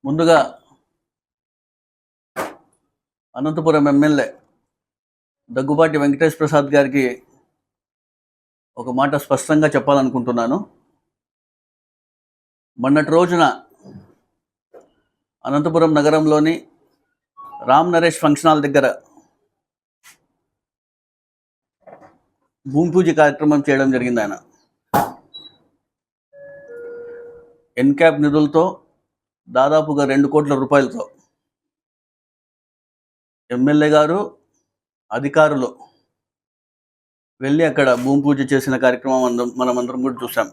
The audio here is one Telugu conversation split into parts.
ముందుగా అనంతపురం ఎమ్మెల్యే దగ్గుబాటి వెంకటేష్ ప్రసాద్ గారికి ఒక మాట స్పష్టంగా చెప్పాలనుకుంటున్నాను. మొన్నటి రోజున అనంతపురం నగరంలోని రామ్ నరేష్ ఫంక్షన్ హాల్ దగ్గర భూమి పూజ కార్యక్రమం చేయడం జరిగింది. ఆయన ఎన్క్యాప్ నిధులతో దాదాపుగా 2 కోట్ల రూపాయలతో ఎమ్మెల్యే గారు అధికారులు వెళ్ళి అక్కడ భూమి పూజ చేసిన కార్యక్రమం మనమందరం కూడా చూసాం.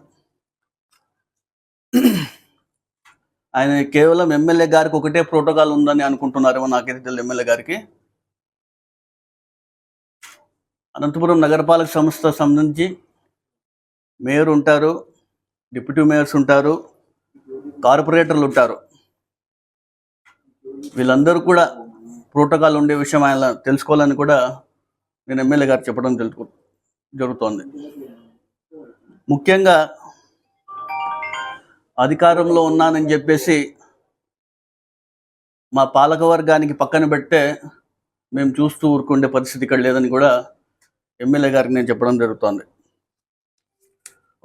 ఆయన కేవలం ఎమ్మెల్యే గారికి ఒకటే ప్రోటోకాల్ ఉందని అనుకుంటున్నారేమో, నాకైతే తెలియదు. ఎమ్మెల్యే గారికి అనంతపురం నగరపాలక సంస్థ సంబంధించి మేయర్ ఉంటారు, డిప్యూటీ మేయర్స్ ఉంటారు, కార్పొరేటర్లు ఉంటారు. వీళ్ళందరూ కూడా ప్రోటోకాల్ ఉండే విషయం ఆయన తెలుసుకోవాలని కూడా నేను ఎమ్మెల్యే గారు చెప్పడం జరుగుతోంది. ముఖ్యంగా అధికారంలో ఉన్నానని చెప్పేసి మా పాలక వర్గానికి పక్కన పెట్టే మేము చూస్తూ ఊరుకుండే పరిస్థితి ఇక్కడ లేదని కూడా ఎమ్మెల్యే గారికి నేను చెప్పడం జరుగుతోంది.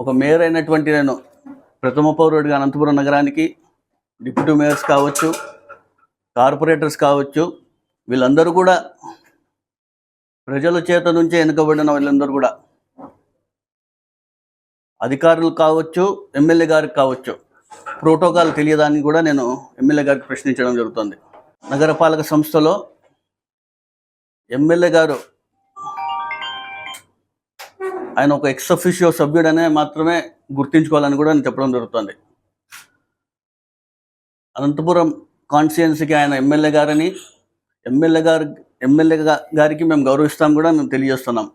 ఒక మేయర్ అయినటువంటి నేను ప్రథమ పౌరుడిగా అనంతపురం నగరానికి డిప్యూటీ మేయర్స్ కావచ్చు, కార్పొరేటర్స్ కావచ్చు, వీళ్ళందరూ కూడా ప్రజల చేత నుంచే ఎన్నుకబడిన వీళ్ళందరూ కూడా అధికారులు కావచ్చు, ఎమ్మెల్యే గారికి కావచ్చు, ప్రోటోకాల్ తెలియదాన్ని కూడా నేను ఎమ్మెల్యే గారికి ప్రశ్నించడం జరుగుతుంది. నగరపాలక సంస్థలో ఎమ్మెల్యే గారు ఆయన ఒక ఎక్స్ అఫిషియో సభ్యుడనే మాత్రమే గుర్తించుకోవాలని కూడా నేను చెప్పడం జరుగుతుంది. అనంతపురం కాన్స్టిట్యుయెన్సీకి ఆయన ఎమ్మెల్యే గారని, ఎమ్మెల్యే గారికి మేము గౌరవిస్తాం కూడా మేము తెలియజేస్తున్నాం.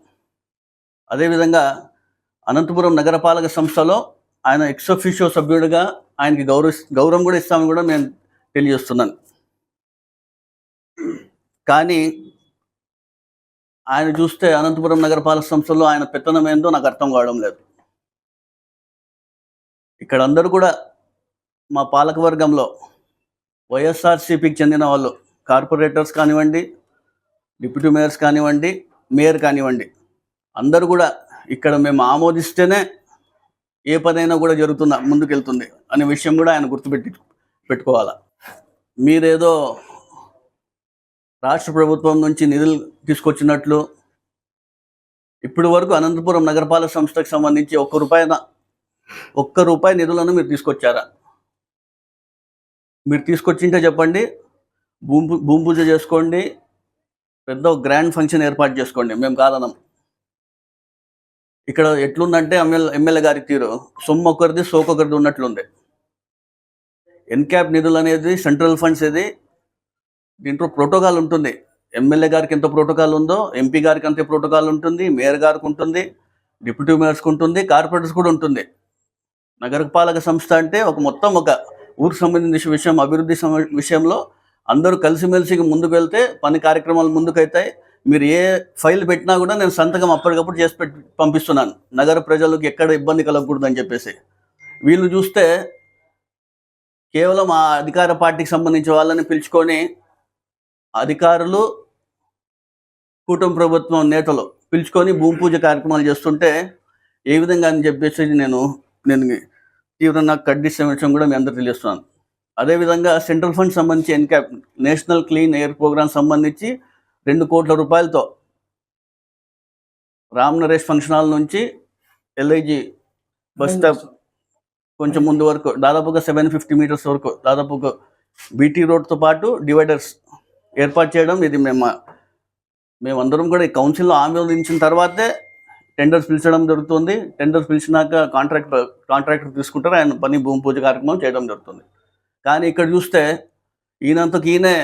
అదేవిధంగా అనంతపురం నగరపాలక సంస్థలో ఆయన ఎక్స్ అఫిషియో సభ్యుడిగా ఆయనకి గౌరవం కూడా ఇస్తామని కూడా నేను తెలియజేస్తున్నాను. కానీ ఆయన చూస్తే అనంతపురం నగరపాలక సంస్థలో ఆయన పెత్తనం ఏందో నాకు అర్థం కావడం లేదు. ఇక్కడ అందరూ కూడా మా పాలకవర్గంలో వైఎస్ఆర్సీపీకి చెందిన వాళ్ళు, కార్పొరేటర్స్ కానివ్వండి, డిప్యూటీ మేయర్స్ కానివ్వండి, మేయర్ కానివ్వండి, అందరూ కూడా ఇక్కడ మేము ఆమోదిస్తేనే ఏ పనైనా కూడా ముందుకెళ్తుంది అనే విషయం కూడా ఆయన పెట్టుకోవాలా. మీరేదో రాష్ట్ర ప్రభుత్వం నుంచి నిధులు తీసుకొచ్చినట్లు ఇప్పటి వరకు అనంతపురం నగరపాలక సంస్థకు సంబంధించి ఒక్క రూపాయి నిధులను మీరు తీసుకొచ్చారా? మీరు తీసుకొచ్చింటే చెప్పండి, భూమి పూజ చేసుకోండి, పెద్ద గ్రాండ్ ఫంక్షన్ ఏర్పాటు చేసుకోండి, మేము కాదనం. ఇక్కడ ఎట్లుందంటే ఎమ్మెల్యే గారి తీరు సొమ్ము ఒకరిది సోకొకరిది ఉన్నట్లుంది. ఎన్క్యాప్ నిధులు అనేది సెంట్రల్ ఫండ్స్, ఇది దీంట్లో ప్రోటోకాల్ ఉంటుంది. ఎమ్మెల్యే గారికి ఎంత ప్రోటోకాల్ ఉందో ఎంపీ గారికి అంతే ప్రోటోకాల్ ఉంటుంది, మేయర్ గారికి ఉంటుంది, డిప్యూటీ మేయర్స్కి ఉంటుంది, కార్పొరేటర్స్ కూడా ఉంటుంది. నగరపాలక సంస్థ అంటే ఒక ఊరికి సంబంధించిన విషయం, అభివృద్ధి విషయంలో అందరూ కలిసిమెలిసి ముందుకు వెళ్తే పని కార్యక్రమాలు ముందుకైతాయి. మీరు ఏ ఫైల్ పెట్టినా కూడా నేను సంతకం అప్పటికప్పుడు చేసి పంపిస్తున్నాను, నగర ప్రజలకు ఎక్కడ ఇబ్బంది కలగకూడదని చెప్పేసి. వీళ్ళు చూస్తే కేవలం ఆ అధికార పార్టీకి సంబంధించిన వాళ్ళని పిలుచుకొని, అధికారులు, కూటమి ప్రభుత్వం నేతలు పిలుచుకొని భూమి పూజ కార్యక్రమాలు చేస్తుంటే ఏ విధంగా అని చెప్పేసి నేను తీవ్రంగా ఖండించిన విషయం కూడా మీ అందరూ తెలియజేస్తున్నాను. అదేవిధంగా సెంట్రల్ ఫండ్ సంబంధించి NCAP national clean air programme సంబంధించి 2 కోట్ల రూపాయలతో రామ్ నరేష్ ఫంక్షన్ హాల్ నుంచి ఎల్ఐజి బస్ స్టాప్ కొంచెం ముందు వరకు దాదాపుగా 750 మీటర్స్ వరకు దాదాపుగా బీటీ రోడ్తో పాటు డివైడర్స్ ఏర్పాటు చేయడం, ఇది మేమందరం కూడా ఈ కౌన్సిల్లో ఆమోదించిన తర్వాతే టెండర్స్ పిలిచడం జరుగుతుంది. టెండర్స్ పిలిచినాక కాంట్రాక్టర్ తీసుకుంటారు, ఆయన పని భూమి పూజ కార్యక్రమం చేయడం జరుగుతుంది. కానీ ఇక్కడ చూస్తే ఈయనే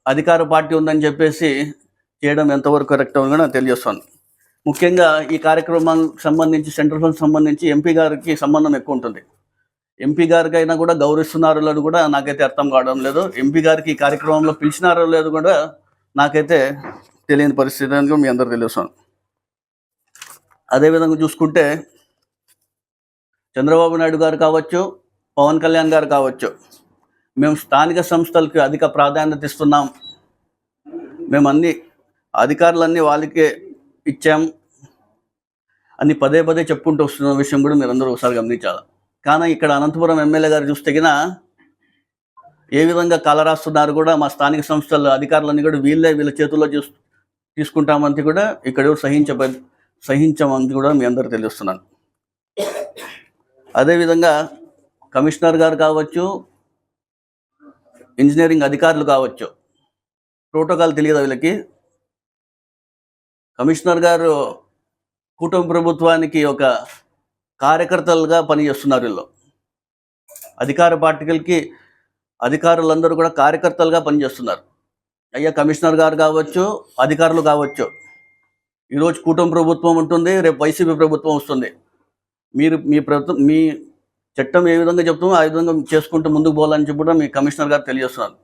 అధికార పార్టీ ఉందని చెప్పేసి చేయడం ఎంతవరకు కరెక్ట్ అని కూడా తెలియజేస్తాను. ముఖ్యంగా ఈ కార్యక్రమానికి సంబంధించి సెంట్రల్ ఫండ్ సంబంధించి ఎంపీ గారికి సంబంధం ఎక్కువ ఉంటుంది. ఎంపీ గారికి అయినా కూడా గౌరవిస్తున్నారో లేదు కూడా నాకైతే అర్థం కావడం లేదు. ఎంపీ గారికి ఈ కార్యక్రమంలో పిలిచినారో లేదు కూడా నాకైతే తెలియని పరిస్థితి అని మీ అందరూ తెలుస్తాను. అదేవిధంగా చూసుకుంటే చంద్రబాబు నాయుడు గారు కావచ్చు, పవన్ కళ్యాణ్ గారు కావచ్చు, మేము స్థానిక సంస్థలకు అధిక ప్రాధాన్యత ఇస్తున్నాం, మేము అన్ని అధికారులన్నీ వాళ్ళకే ఇచ్చాం అని పదే పదే చెప్పుకుంటూ వస్తున్న విషయం కూడా మీరు అందరూ ఒకసారి గమనించాలి. కానీ ఇక్కడ అనంతపురం ఎమ్మెల్యే గారు చూస్తే ఏ విధంగా కలరాస్తున్నారు కూడా, మా స్థానిక సంస్థల అధికారులన్నీ కూడా వీళ్ళ చేతుల్లో తీసుకుంటామంది కూడా ఇక్కడ సహించమంది కూడా మీ అందరూ తెలుస్తున్నాను. అదేవిధంగా కమిషనర్ గారు కావచ్చు, ఇంజనీరింగ్ అధికారులు కావచ్చు, ప్రోటోకాల్ తెలియదు వీళ్ళకి. కమిషనర్ గారు కూటమి ప్రభుత్వానికి ఒక కార్యకర్తలుగా పనిచేస్తున్నారు. వీళ్ళు అధికార పార్టీలకి అధికారులందరూ కూడా కార్యకర్తలుగా పనిచేస్తున్నారు. అయ్యా కమిషనర్ గారు కావచ్చు, అధికారులు కావచ్చు, ఈరోజు కూటమి ప్రభుత్వం ఉంటుంది, రేపు వైసీపీ ప్రభుత్వం వస్తుంది. మీరు మీ చట్టం ఏ విధంగా చెప్తామో ఆ విధంగా చేసుకుంటూ ముందుకు పోవాలని చెప్పి కూడా మీ కమిషనర్ గారు తెలియజేస్తున్నారు.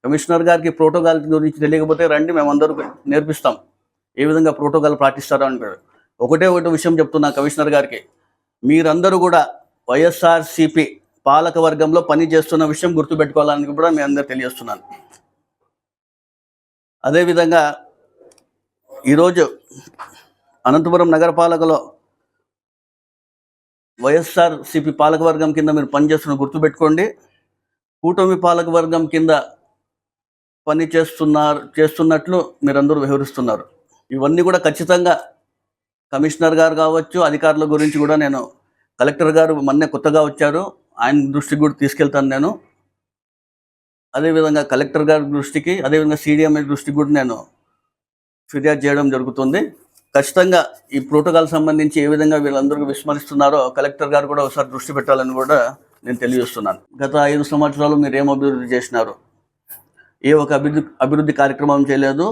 కమిషనర్ గారికి ప్రోటోకాల్ గురించి తెలియకపోతే రండి, మేమందరూ నేర్పిస్తాం ఏ విధంగా ప్రోటోకాల్ పాటిస్తారో అని. ఒకటే విషయం చెప్తున్నా కమిషనర్ గారికి, మీరందరూ కూడా వైఎస్ఆర్సీపీ పాలక వర్గంలో పని చేస్తున్న విషయం గుర్తుపెట్టుకోవాలని కూడా మీ అందరూ తెలియజేస్తున్నాను. అదేవిధంగా ఈరోజు అనంతపురం నగరపాలకలో వైఎస్ఆర్సీపీ పాలకవర్గం కింద మీరు పనిచేస్తున్న గుర్తుపెట్టుకోండి. కూటమి పాలకవర్గం కింద పని చేస్తున్నట్లు మీరందరూ వ్యవహరిస్తున్నారు. ఇవన్నీ కూడా ఖచ్చితంగా కమిషనర్ గారు కావచ్చు, అధికారుల గురించి కూడా నేను కలెక్టర్ గారు మొన్నే కొత్తగా వచ్చారు, ఆయన దృష్టికి కూడా తీసుకెళ్తాను నేను. అదేవిధంగా కలెక్టర్ గారి దృష్టికి, అదేవిధంగా సిడిఎంఏ దృష్టికి కూడా నేను ఫిర్యాదు చేయడం జరుగుతుంది. ఖచ్చితంగా ఈ ప్రోటోకాల్ సంబంధించి ఏ విధంగా వీళ్ళందరికీ విస్మరిస్తున్నారో కలెక్టర్ గారు కూడా ఒకసారి దృష్టి పెట్టాలని కూడా నేను తెలియజేస్తున్నాను. గత 5 సంవత్సరాలు మీరు ఏం అభివృద్ధి చేసినారు? ఏ ఒక అభివృద్ధి కార్యక్రమం చేయలేదు.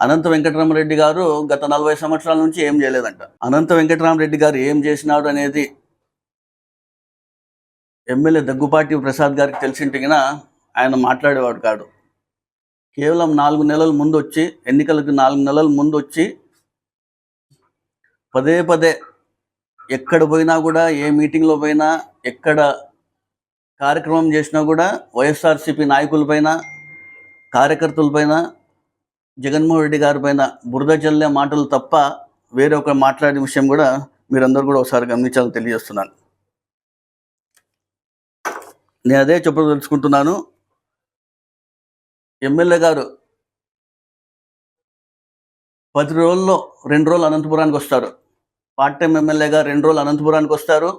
అనంత వెంకటరామరెడ్డి గారు గత 40 సంవత్సరాల నుంచి ఏం చేయలేదంట. అనంత వెంకటరామరెడ్డి గారు ఏం చేసినాడు అనేది ఎమ్మెల్యే దగ్గుపాటి ప్రసాద్ గారికి తెలిసింటిగినా ఆయన మాట్లాడేవాడు కాదు. కేవలం 4 నెలల ముందు వచ్చి, ఎన్నికలకు 4 నెలల ముందు వచ్చి పదే పదే ఎక్కడ పోయినా కూడా, ఏ మీటింగ్లో పోయినా, ఎక్కడ కార్యక్రమం చేసినా కూడా వైఎస్ఆర్సీపీ నాయకులపైన, కార్యకర్తలపైన, జగన్మోహన్ రెడ్డి గారి పైన బురద చల్లే మాటలు తప్ప వేరే ఒక మాట్లాడే విషయం కూడా మీరందరూ కూడా ఒకసారి గమనించాలని తెలియజేస్తున్నాను. నేను అదే చెప్పదలుచుకుంటున్నాను. ఎమ్మెల్యే గారు 10 రోజుల్లో 2 రోజులు అనంతపురానికి వస్తారు. పార్ట్ టైం ఎమ్మెల్యేగా 2 రోజులు అనంతపురానికి వస్తారు,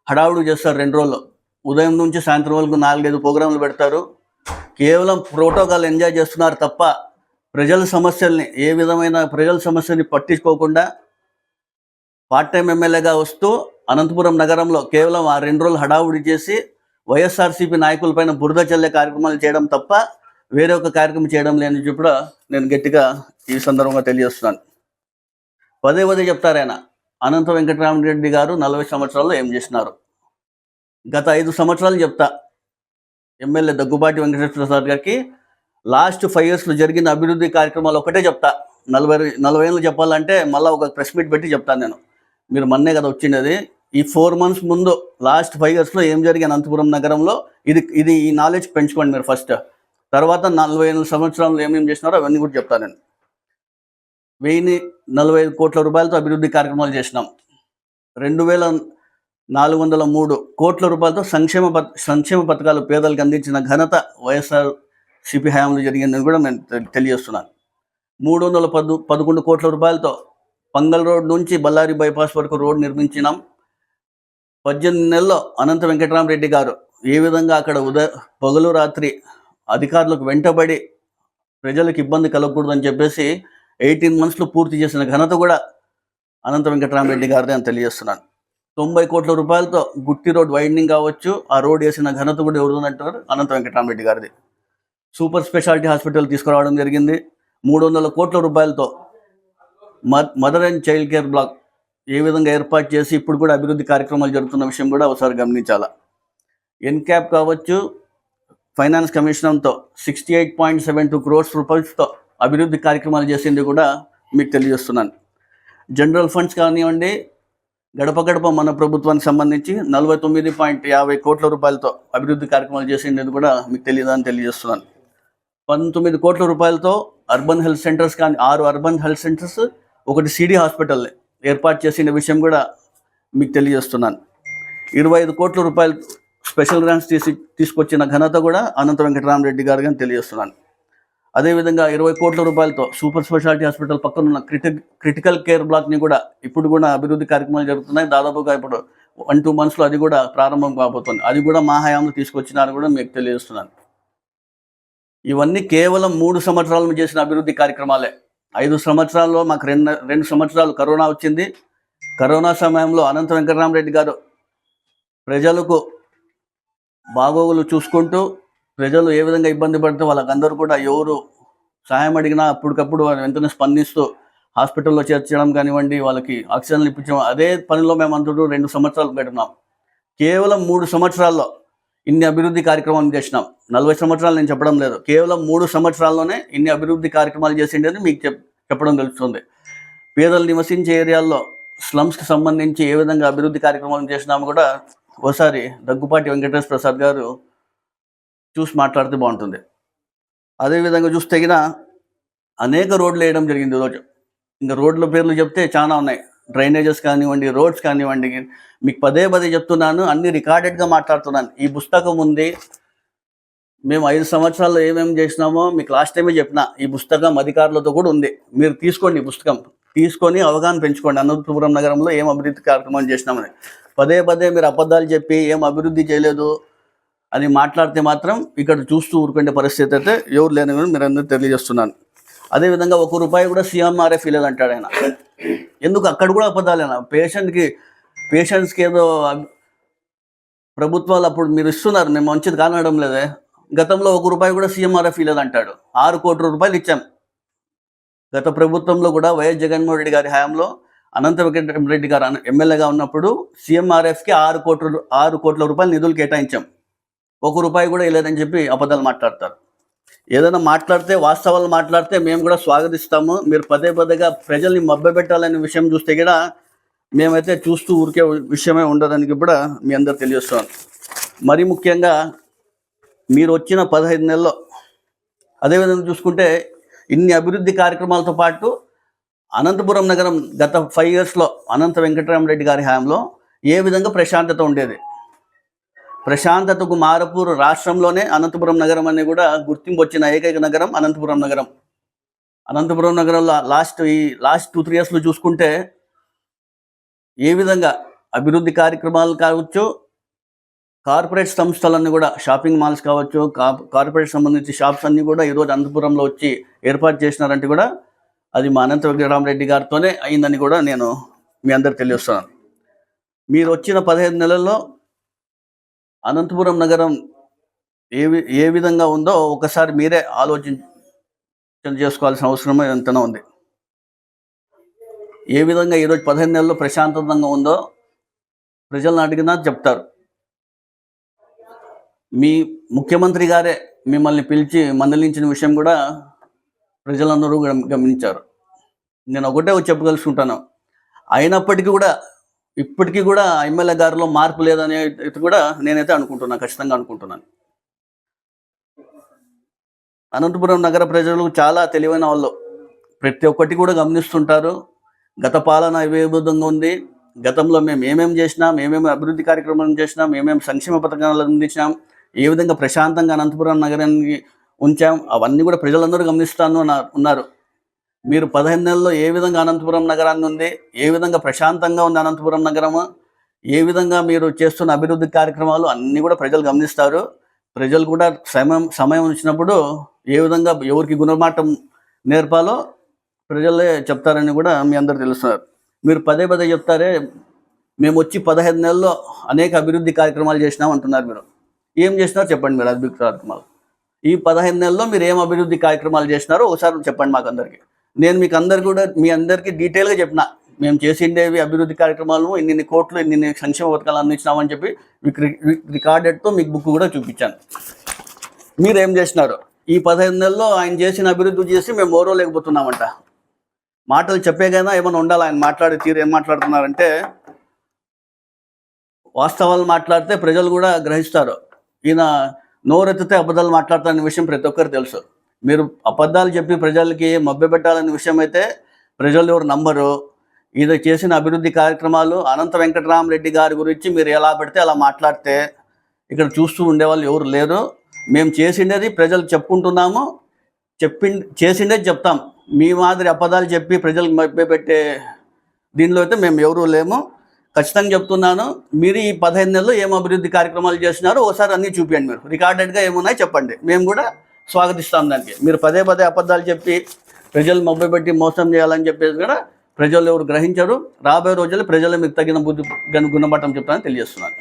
హడావుడు చేస్తారు. 2 రోజులు ఉదయం నుంచి సాయంత్రం వరకు 4-5 ప్రోగ్రాంలు పెడతారు. కేవలం ప్రోటోకాల్ ఎంజాయ్ చేస్తున్నారు తప్ప ప్రజల సమస్యల్ని, ఏ విధమైన ప్రజల సమస్యని పట్టించుకోకుండా పార్ట్ టైం ఎమ్మెల్యేగా వస్తూ అనంతపురం నగరంలో కేవలం ఆ 2 రోజులు హడావుడి చేసి వైఎస్ఆర్సీపీ నాయకులపైన బురద చల్లే కార్యక్రమాలు చేయడం తప్ప వేరే ఒక కార్యక్రమం చేయడం లేని చెప్పి నేను గట్టిగా ఈ సందర్భంగా తెలియజేస్తున్నాను. పదే పదే చెప్తారు ఆయన, అనంత వెంకటరామరెడ్డి గారు 40 సంవత్సరాల్లో ఏం చేసినారు. గత 5 సంవత్సరాలు చెప్తా. ఎమ్మెల్యే దగ్గుబాటి వెంకటేశ్వర ప్రసాద్ గారికి లాస్ట్ 5 yearsలో జరిగిన అభివృద్ధి కార్యక్రమాలు ఒకటే చెప్తా. 40 ఏళ్ళు చెప్పాలంటే మళ్ళీ ఒక ప్రెస్ మీట్ పెట్టి చెప్తాను నేను. మీరు మొన్నే కదా వచ్చినది. ఈ 4 months ముందు లాస్ట్ 5 yearsలో ఏం జరిగింది అనంతపురం నగరంలో, ఇది ఈ నాలెడ్జ్ పెంచుకోండి మీరు ఫస్ట్. తర్వాత 40 సంవత్సరాలు ఏమేమి చేసినారో అవన్నీ కూడా చెప్తాను నేను. 1045 కోట్ల రూపాయలతో అభివృద్ధి కార్యక్రమాలు చేసినాం. 2403 కోట్ల రూపాయలతో సంక్షేమ పథకాలు పేదలకు అందించిన ఘనత వైఎస్ఆర్సీపీ హయాంలో జరిగిందని కూడా నేను తెలియజేస్తున్నాను. 311 కోట్ల రూపాయలతో పంగల్ రోడ్ నుంచి బళ్ళారి బైపాస్ వరకు రోడ్ నిర్మించినాం. 18 నెలల్లో అనంత వెంకటరామరెడ్డి గారు ఏ విధంగా అక్కడ పగలు రాత్రి అధికారులకు వెంటబడి ప్రజలకు ఇబ్బంది కలగకూడదని చెప్పేసి 18 monthsలో పూర్తి చేసిన ఘనత కూడా అనంత వెంకటరామరెడ్డి గారిని అని తెలియజేస్తున్నాను. 90 కోట్ల రూపాయలతో గుట్టి రోడ్ వైడనింగ్ కావచ్చు, ఆ రోడ్ వేసిన ఘనత కూడా ఎవరుందంటారు, అనంత వెంకటరామరెడ్డి గారిది. సూపర్ స్పెషాలిటీ హాస్పిటల్ తీసుకురావడం జరిగింది. 300 కోట్ల రూపాయలతో mother and child care block ఏ విధంగా ఏర్పాటు చేసి ఇప్పుడు కూడా అభివృద్ధి కార్యక్రమాలు జరుగుతున్న విషయం కూడా ఒకసారి గమనించాలా. ఎన్క్యాప్ కావచ్చు, ఫైనాన్స్ కమిషన్తో 68.72 crores రూపాయలతో అభివృద్ధి కార్యక్రమాలు చేసింది కూడా మీకు తెలియజేస్తున్నాను. జనరల్ ఫండ్స్ కానివ్వండి, గడప గడప మన ప్రభుత్వానికి సంబంధించి 49.50 కోట్ల రూపాయలతో అభివృద్ధి కార్యక్రమాలు చేసిండేది కూడా మీకు తెలియదని తెలియజేస్తున్నాను. 19 కోట్ల రూపాయలతో అర్బన్ హెల్త్ సెంటర్స్ కానీ 6 urban health centres, 1 CD hospital ఏర్పాటు చేసిన విషయం కూడా మీకు తెలియజేస్తున్నాను. 25 కోట్ల రూపాయలు స్పెషల్ గ్రాంట్స్ తీసుకొచ్చిన ఘనత కూడా అనంత వెంకటరామరెడ్డి గారు అని తెలియజేస్తున్నాను. అదేవిధంగా 20 కోట్ల రూపాయలతో సూపర్ స్పెషాలిటీ హాస్పిటల్ పక్కన ఉన్న క్రిటికల్ కేర్ బ్లాక్ని కూడా ఇప్పుడు కూడా అభివృద్ధి కార్యక్రమాలు జరుగుతున్నాయి. దాదాపుగా ఇప్పుడు 1-2 monthsలో అది కూడా ప్రారంభం కాబోతుంది. అది కూడా మా హయాంలో తీసుకొచ్చినారు కూడా మీకు తెలియజేస్తున్నాను. ఇవన్నీ కేవలం 3 సంవత్సరాలు చేసిన అభివృద్ధి కార్యక్రమాలే. 5 సంవత్సరాల్లో మాకు 2 సంవత్సరాలు కరోనా వచ్చింది. కరోనా సమయంలో అనంత వెంకటరామరెడ్డి గారు ప్రజలకు బాగోగులు చూసుకుంటూ, ప్రజలు ఏ విధంగా ఇబ్బంది పడితే వాళ్ళకందరూ కూడా ఎవరు సహాయం అడిగినా అప్పటికప్పుడు వెంటనే స్పందిస్తూ హాస్పిటల్లో చేర్చడం కానివ్వండి, వాళ్ళకి ఆక్సిజన్లు ఇప్పించడం, అదే పనిలో మేము అందరూ 2 సంవత్సరాలు గడిపినాం. కేవలం 3 సంవత్సరాల్లో ఇన్ని అభివృద్ధి కార్యక్రమాలు చేసినాం. 40 సంవత్సరాలు నేను చెప్పడం లేదు, కేవలం 3 సంవత్సరాల్లోనే ఇన్ని అభివృద్ధి కార్యక్రమాలు చేసిండేది మీకు చెప్పడం తెలుస్తుంది. పేదలు నివసించే ఏరియాల్లో స్లమ్స్కి సంబంధించి ఏ విధంగా అభివృద్ధి కార్యక్రమాలు చేసినాము కూడా ఒకసారి దగ్గుపాటి వెంకటేశ్వర ప్రసాద్ గారు చూసి మాట్లాడితే బాగుంటుంది. అదేవిధంగా చూస్తే గిన అనేక రోడ్లు వేయడం జరిగింది ఈరోజు. ఇంకా రోడ్ల పేర్లు చెప్తే చాలా ఉన్నాయి. డ్రైనేజెస్ కానివ్వండి, రోడ్స్ కానివ్వండి, మీకు పదే చెప్తున్నాను, అన్ని రికార్డెడ్గా మాట్లాడుతున్నాను. ఈ పుస్తకం ఉంది, మేము 5 సంవత్సరాల్లో ఏమేమి చేసినామో మీకు లాస్ట్ టైమే చెప్పిన. ఈ పుస్తకం అధికారులతో కూడా ఉంది, మీరు తీసుకోండి. ఈ పుస్తకం తీసుకొని అవగాహన పెంచుకోండి. అనంతపురం నగరంలో ఏం అభివృద్ధి కార్యక్రమాలు చేసినామని. పదే మీరు అబద్ధాలు చెప్పి ఏం అభివృద్ధి చేయలేదు అని మాట్లాడితే మాత్రం ఇక్కడ చూస్తూ ఊరుకునే పరిస్థితి అయితే ఎవరు లేని మీరు అందరూ తెలియజేస్తున్నాను. అదేవిధంగా 1 రూపాయి కూడా సీఎంఆర్ఎఫ్ ఇవ్వలేదంటాడు ఆయన. ఎందుకు? అక్కడ కూడా అబద్ధాలేనా? పేషెంట్స్కి ఏదో ప్రభుత్వాలు అప్పుడు మీరు ఇస్తున్నారు, మేము మంచిది కానడం లేదే. గతంలో 1 రూపాయి కూడా సీఎంఆర్ఎఫ్ ఇవ్వలేదంటాడు. 6 కోట్ల రూపాయలు ఇచ్చాం గత ప్రభుత్వంలో కూడా. వైఎస్ జగన్మోహన్ రెడ్డి గారి హయాంలో అనంత వెంకటరెడ్డి గారు ఎమ్మెల్యేగా ఉన్నప్పుడు సీఎంఆర్ఎఫ్కి 6 కోట్ల రూపాయలు నిధులు కేటాయించాం. 1 రూపాయి కూడా ఇవ్వలేదని చెప్పి అబద్ధాలు మాట్లాడతారు. ఏదైనా మాట్లాడితే వాస్తవాలు మాట్లాడితే మేము కూడా స్వాగతిస్తాము. మీరు పదేగా ప్రజల్ని మభ్యపెట్టాలనే విషయం చూస్తే కూడా మేమైతే చూస్తూ ఊరికే విషయమే ఉండదని కూడా మీ అందరు తెలియజేస్తాను. మరి ముఖ్యంగా మీరు వచ్చిన 15 నెలల్లో అదేవిధంగా చూసుకుంటే ఇన్ని అభివృద్ధి కార్యక్రమాలతో పాటు అనంతపురం నగరం గత 5 yearsలో అనంత వెంకటరామరెడ్డి గారి హయాంలో ఏ విధంగా ప్రశాంతత ఉండేది. ప్రశాంతతకు మారపూర్ రాష్ట్రంలోనే అనంతపురం నగరం అని కూడా గుర్తింపు వచ్చిన ఏకైక నగరం అనంతపురం నగరం. అనంతపురం నగరంలో లాస్ట్ 2-3 yearsలో చూసుకుంటే ఏ విధంగా అభివృద్ధి కార్యక్రమాలు కావచ్చు, కార్పొరేట్ సంస్థలన్నీ కూడా, షాపింగ్ మాల్స్ కావచ్చు, కార్పొరేట్ సంబంధించి షాప్స్ అన్నీ కూడా ఈరోజు అనంతపురంలో వచ్చి ఏర్పాటు చేసినారంటే కూడా అది మా అనంత వెంకటరామరెడ్డి గారితోనే అయిందని కూడా నేను మీ అందరు తెలియజేస్తున్నాను. మీరు వచ్చిన 15 నెలల్లో అనంతపురం నగరం ఏ విధంగా ఉందో ఒకసారి మీరే ఆలోచన చేసుకోవాల్సిన అవసరం ఎంతనో ఉంది. ఏ విధంగా ఈరోజు 15 నెలల్లో ప్రశాంతంగా ఉందో ప్రజలను అడిగినా చెప్తారు. మీ ముఖ్యమంత్రి గారే మిమ్మల్ని పిలిచి మందలించిన విషయం కూడా ప్రజలందరూ గమనించారు. నేను ఒకటే చెప్పగలుగుతుంటాను, అయినప్పటికీ కూడా ఇప్పటికీ కూడా ఎమ్మెల్యే గారిలో మార్పు లేదనే కూడా నేనైతే అనుకుంటున్నాను, ఖచ్చితంగా అనుకుంటున్నాను. అనంతపురం నగర ప్రజలు చాలా తెలివైన వాళ్ళు, ప్రతి ఒక్కటి కూడా గమనిస్తుంటారు. గత పాలన ఏ విధంగా ఉంది, గతంలో మేము ఏమేమి చేసినాం, ఏమేమి అభివృద్ధి కార్యక్రమాలు చేసినాం, ఏమేమి సంక్షేమ పథకాలు అందించినాం, ఏ విధంగా ప్రశాంతంగా అనంతపురం నగరాన్ని ఉంచాం, అవన్నీ కూడా ప్రజలందరూ గమనిస్తాను ఉన్నారు. మీరు 15 నెలల్లో ఏ విధంగా అనంతపురం నగరాన్ని ఉంది, ఏ విధంగా ప్రశాంతంగా ఉంది అనంతపురం నగరము, ఏ విధంగా మీరు చేస్తున్న అభివృద్ధి కార్యక్రమాలు అన్నీ కూడా ప్రజలు గమనిస్తారు. ప్రజలు కూడా సమయం వచ్చినప్పుడు ఏ విధంగా ఎవరికి గుణమాటం నేర్పాలో ప్రజలే చెప్తారని కూడా మీ అందరు తెలుస్తున్నారు. మీరు పదే చెప్తారే మేము వచ్చి 15 నెలల్లో అనేక అభివృద్ధి కార్యక్రమాలు చేసినాం అంటున్నారు. మీరు ఏం చేసినారో చెప్పండి. మీరు అభివృద్ధి కార్యక్రమాలు ఈ 15 నెలల్లో మీరు ఏం అభివృద్ధి కార్యక్రమాలు చేసినారో ఒకసారి చెప్పండి మాకు అందరికీ. నేను మీకు అందరు కూడా మీ అందరికీ డీటెయిల్గా చెప్పిన, మేము చేసిండేవి అభివృద్ధి కార్యక్రమాలు, ఇన్ని కోట్లు, ఇన్ని సంక్షేమ పథకాలు అందించినామని చెప్పి రికార్డెడ్తో మీకు బుక్ కూడా చూపించాను. మీరు ఏం చేసినారు ఈ 15 నెలల్లో? ఆయన చేసిన అభివృద్ధి చేసి మేము ఓరో లేకపోతున్నామంట. మాటలు చెప్పేకైనా ఏమైనా ఉండాలి. ఆయన మాట్లాడే తీరు ఏం మాట్లాడుతున్నారంటే, వాస్తవాలు మాట్లాడితే ప్రజలు కూడా గ్రహిస్తారు. ఈయన నోరెత్తితే అబద్ధాలు మాట్లాడతారనే విషయం ప్రతి ఒక్కరు తెలుసు. మీరు అబద్ధాలు చెప్పి ప్రజలకి మభ్యపెట్టాలనే విషయం అయితే ప్రజలు ఎవరు నమ్మరు. ఈయన చేసిన అభివృద్ధి కార్యక్రమాలు, అనంత వెంకటరామరెడ్డి గారి గురించి మీరు ఎలా పెడితే అలా మాట్లాడితే ఇక్కడ చూస్తూ ఉండేవాళ్ళు ఎవరు లేరు. మేము చేసిండేది ప్రజలు చెప్పుకుంటున్నాము, చేసిండేది చెప్తాం. మీ మాదిరి అబద్ధాలు చెప్పి ప్రజలకు మభ్యపెట్టే దీనిలో అయితే మేము ఎవరూ లేము. ఖచ్చితంగా చెప్తున్నాను. మీరు ఈ 15 నెలలు ఏం అభివృద్ధి కార్యక్రమాలు చేసినారో ఒకసారి అన్నీ చూపించండి. మీరు రికార్డెడ్గా ఏమున్నాయో చెప్పండి, మేము కూడా స్వాగతిస్తాం దానికి. మీరు పదే పదే అబద్ధాలు చెప్పి ప్రజలు మభ్యపెట్టి మోసం చేయాలని చెప్పేసి కూడా ప్రజలు ఎవరు గ్రహించరు. రాబోయే రోజుల్లో ప్రజలు మీకు తగిన బుద్ధి గుణపాఠం చెప్తానని తెలియజేస్తున్నాను.